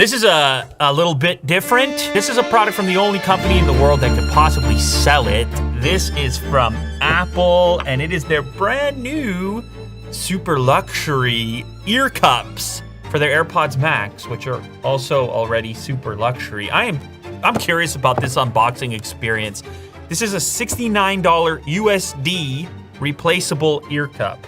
This is a little bit different. This is a product from the only company in the world that could possibly sell it. This is from Apple, and it is their brand new super luxury ear cups for their AirPods Max, which are also already super luxury. I'm curious about this unboxing experience. This is a $69 USD replaceable ear cup.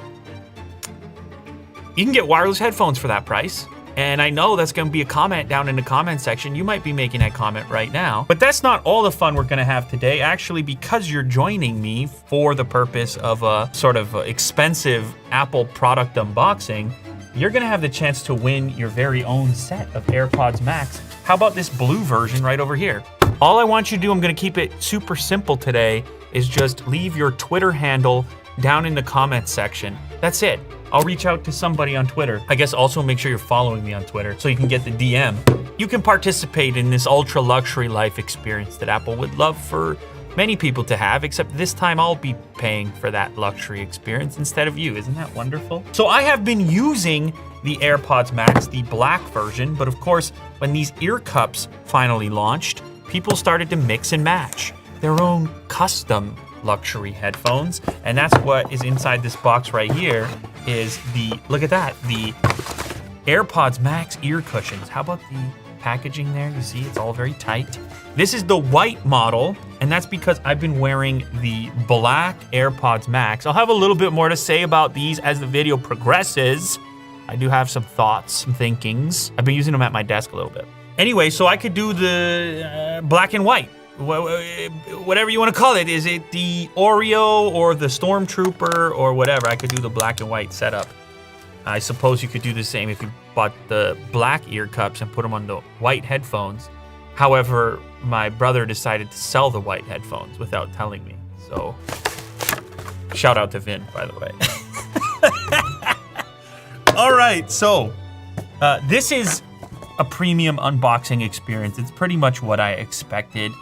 You can get wireless headphones for that price. And I know that's gonna be a comment down in the comment section. You might be making that comment right now. But that's not all the fun we're gonna have today. Actually, because you're joining me for the purpose of a sort of expensive Apple product unboxing, you're gonna have the chance to win your very own set of AirPods Max. How about this blue version right over here? All I want you to do, I'm gonna keep it super simple today, is just leave your Twitter handle down in the comments section. That's it. I'll reach out to somebody on Twitter. I guess also make sure you're following me on Twitter so you can get the DM. You can participate in this ultra luxury life experience that Apple would love for many people to have, except this time I'll be paying for that luxury experience instead of you. Isn't that wonderful? So I have been using the AirPods Max, the black version, but of course, when these ear cups finally launched, people started to mix and match their own custom luxury headphones, and that's what is inside this box right here is the, look at that, the AirPods Max ear cushions. How about the packaging there? You see, it's all very tight. This is the white model, and that's because I've been wearing the black AirPods Max. I'll have a little bit more to say about these as the video progresses. I do have some thoughts, some thinkings. I've been using them at my desk a little bit. Anyway, so I could do the black and white. Whatever you want to call it. Is it the Oreo or the Stormtrooper or whatever? I could do the black and white setup. I suppose you could do the same if you bought the black ear cups and put them on the white headphones. However, my brother decided to sell the white headphones without telling me. So, shout out to Vin, by the way. All right, so this is a premium unboxing experience. It's pretty much what I expected.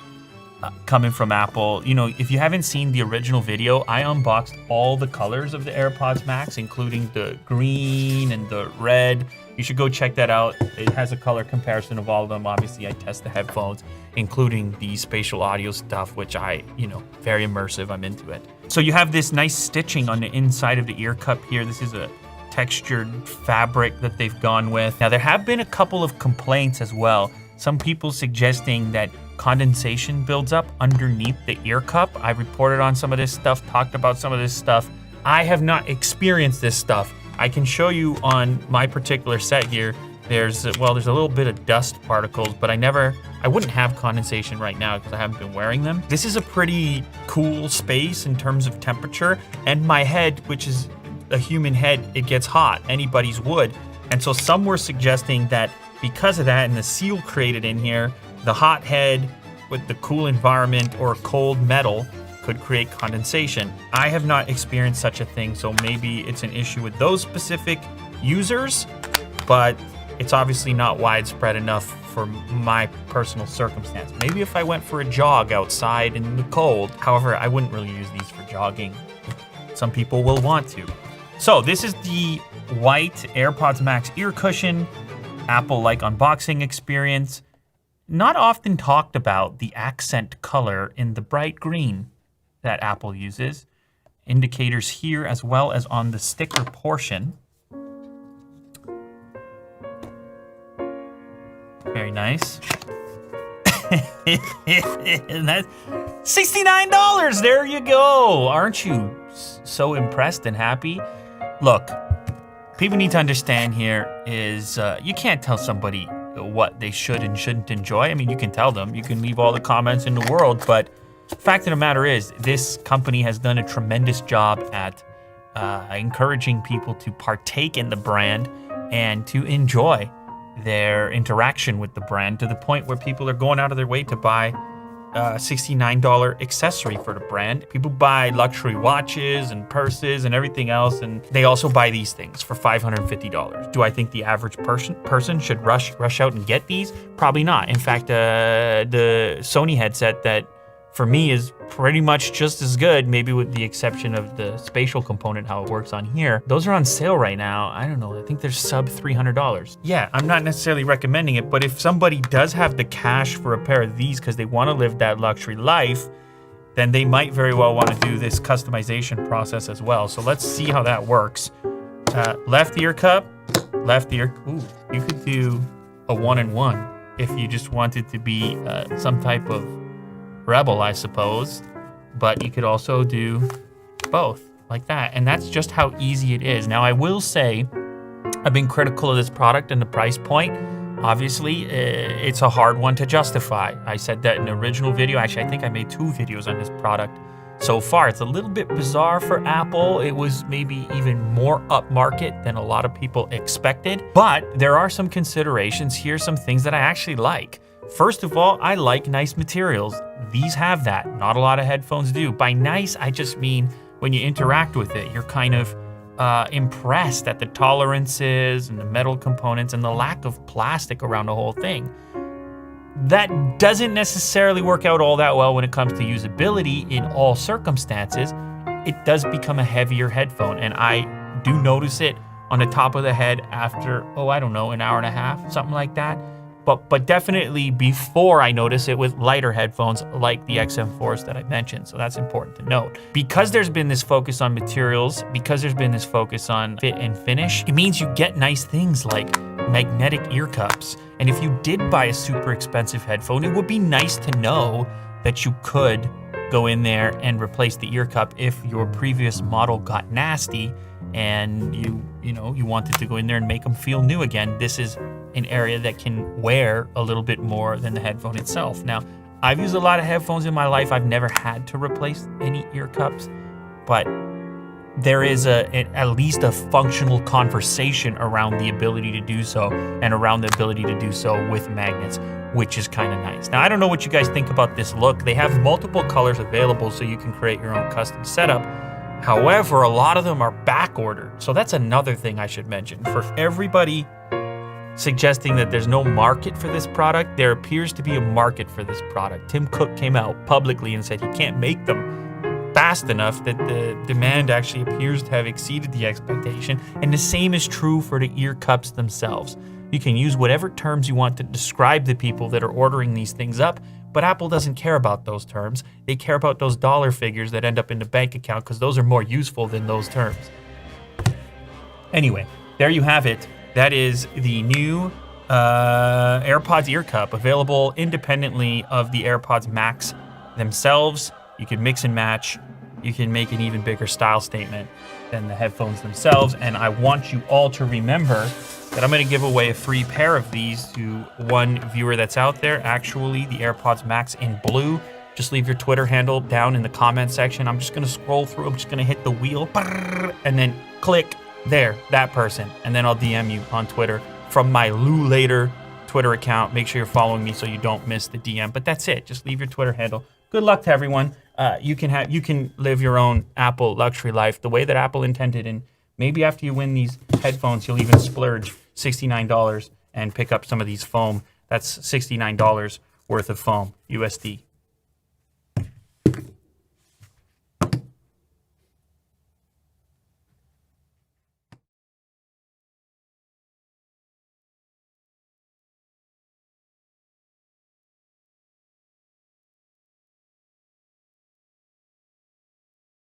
Coming from Apple. You know, if you haven't seen the original video, I unboxed all the colors of the AirPods Max, including the green and the red. You should go check that out. It has a color comparison of all of them. Obviously, I test the headphones, including the spatial audio stuff, which very immersive. I'm into it. So you have this nice stitching on the inside of the ear cup here. This is a textured fabric that they've gone with. Now, there have been a couple of complaints as well. Some people suggesting that condensation builds up underneath the ear cup. I've reported on some of this stuff, talked about some of this stuff. I have not experienced this stuff. I can show you on my particular set here. There's a little bit of dust particles, but I wouldn't have condensation right now because I haven't been wearing them. This is a pretty cool space in terms of temperature, and my head, which is a human head, it gets hot. Anybody's would. And so some were suggesting that because of that and the seal created in here, the hot head with the cool environment or cold metal could create condensation. I have not experienced such a thing, so maybe it's an issue with those specific users, but it's obviously not widespread enough for my personal circumstance. Maybe if I went for a jog outside in the cold. However, I wouldn't really use these for jogging. Some people will want to. So this is the white AirPods Max ear cushion, Apple-like unboxing experience. Not often talked about the accent color in the bright green that Apple uses. Indicators here as well as on the sticker portion. Very nice. And that's $69. There you go. Aren't you so impressed and happy? Look, people need to understand here is you can't tell somebody what they should and shouldn't enjoy. I mean, you can tell them, you can leave all the comments in the world, but the fact of the matter is this company has done a tremendous job at encouraging people to partake in the brand and to enjoy their interaction with the brand to the point where people are going out of their way to buy $69 accessory for the brand. People buy luxury watches and purses and everything else, and they also buy these things for $550. Do I think the average person should rush out and get these? Probably not. In fact, the Sony headset that for me is pretty much just as good, maybe with the exception of the spatial component, how it works on here. Those are on sale right now. I don't know, I think they're sub $300. Yeah, I'm not necessarily recommending it, but if somebody does have the cash for a pair of these because they want to live that luxury life, then they might very well want to do this customization process as well. So let's see how that works. Left ear cup, left ear, ooh, you could do a 1-in-1 if you just wanted to be some type of rebel, I suppose. But you could also do both like that. And that's just how easy it is. Now, I will say, I've been critical of this product and the price point. Obviously, it's a hard one to justify. I said that in the original video. Actually, I think I made 2 videos on this product so far. It's a little bit bizarre for Apple. It was maybe even more upmarket than a lot of people expected. But there are some considerations. Here's some things that I actually like. First of all, I like nice materials. These have that. Not a lot of headphones do. By nice, I just mean when you interact with it, you're kind of impressed at the tolerances and the metal components and the lack of plastic around the whole thing. That doesn't necessarily work out all that well when it comes to usability in all circumstances. It does become a heavier headphone, and I do notice it on the top of the head after, I don't know, an hour and a half, something like that. But definitely before I notice it with lighter headphones like the XM4s that I mentioned. So that's important to note. Because there's been this focus on materials, because there's been this focus on fit and finish, it means you get nice things like magnetic ear cups. And if you did buy a super expensive headphone, it would be nice to know that you could go in there and replace the ear cup if your previous model got nasty and you wanted to go in there and make them feel new again. This is an area that can wear a little bit more than the headphone itself. Now, I've used a lot of headphones in my life. I've never had to replace any ear cups, but there is at least a functional conversation around the ability to do so and around the ability to do so with magnets, which is kind of nice. Now, I don't know what you guys think about this look. They have multiple colors available so you can create your own custom setup. However, a lot of them are back ordered. So that's another thing I should mention. For everybody suggesting that there's no market for this product, there appears to be a market for this product. Tim Cook came out publicly and said he can't make them fast enough, that the demand actually appears to have exceeded the expectation. And the same is true for the ear cups themselves. You can use whatever terms you want to describe the people that are ordering these things up, but Apple doesn't care about those terms. They care about those dollar figures that end up in the bank account because those are more useful than those terms. Anyway, there you have it. That is the new AirPods ear cup, available independently of the AirPods Max themselves. You can mix and match. You can make an even bigger style statement than the headphones themselves. And I want you all to remember that I'm going to give away a free pair of these to one viewer that's out there. Actually, the AirPods Max in blue. Just leave your Twitter handle down in the comment section. I'm just going to scroll through. I'm just going to hit the wheel and then click there, that person. And then I'll DM you on Twitter from my Lou Later Twitter account. Make sure you're following me so you don't miss the DM. But that's it. Just leave your Twitter handle. Good luck to everyone. You can live your own Apple luxury life the way that Apple intended. And maybe after you win these headphones, you'll even splurge $69 and pick up some of these foam. That's $69 worth of foam, USD.